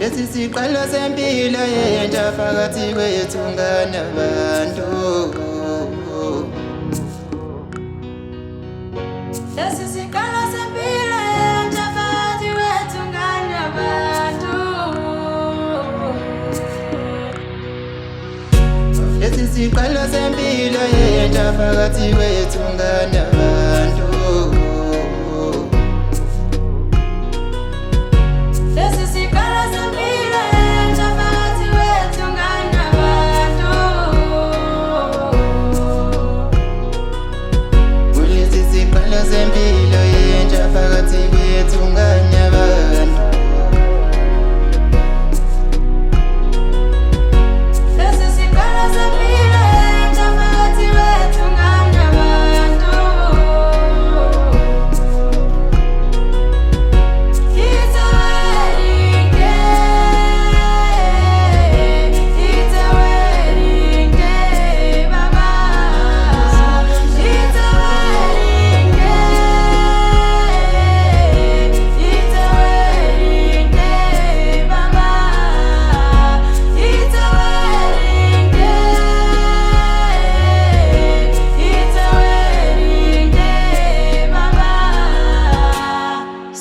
Lesi siqalo sempilo yentsha phakathi kwethu nganabantu. Lesi siqalo sempilo yentsha phakathi kwethu nganabantu. Lesi siqalo sempilo yentsha phakathi kwethu nganabantu.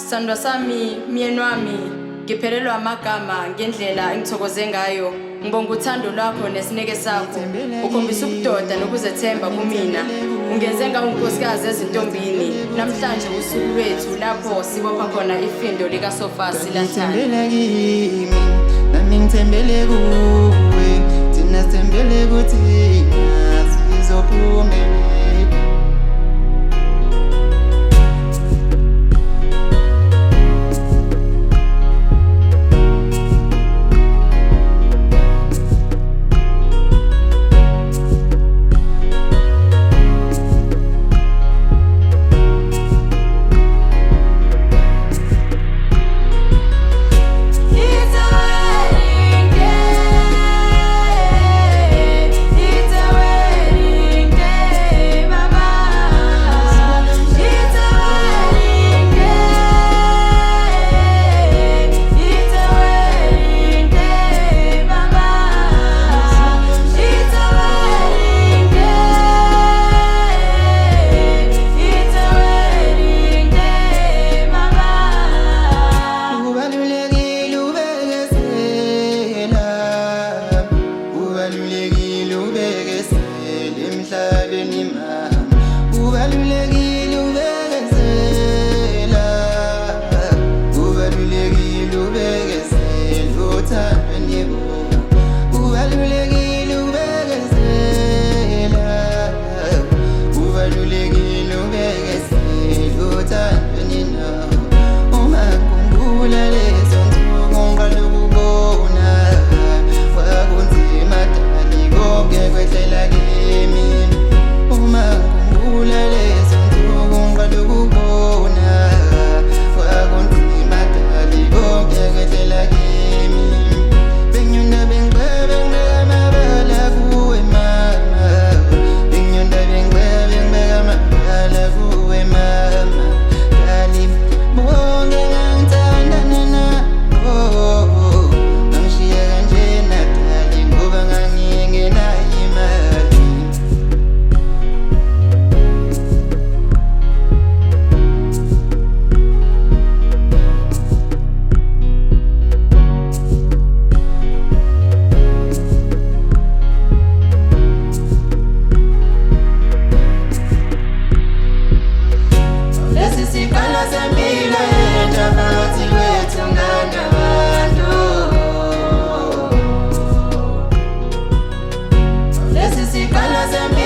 Sandwa sami, myeni wami, ngiphelelwa amagama ngendlela engithokoze ngayo. Ngibonga uthando lwakho nesineke sakho. Ukhombisa ubudoda nokuzethemba kumina. Ungenze ngawunkosikazi ezintombini. Namhlanje usuku lwethu lapho sibopha khona ifindo lika Sofasi lathana. Nami ngithembele kuwe, thina sithembele kuthi sizophumelela. Lesi siqalo sempilo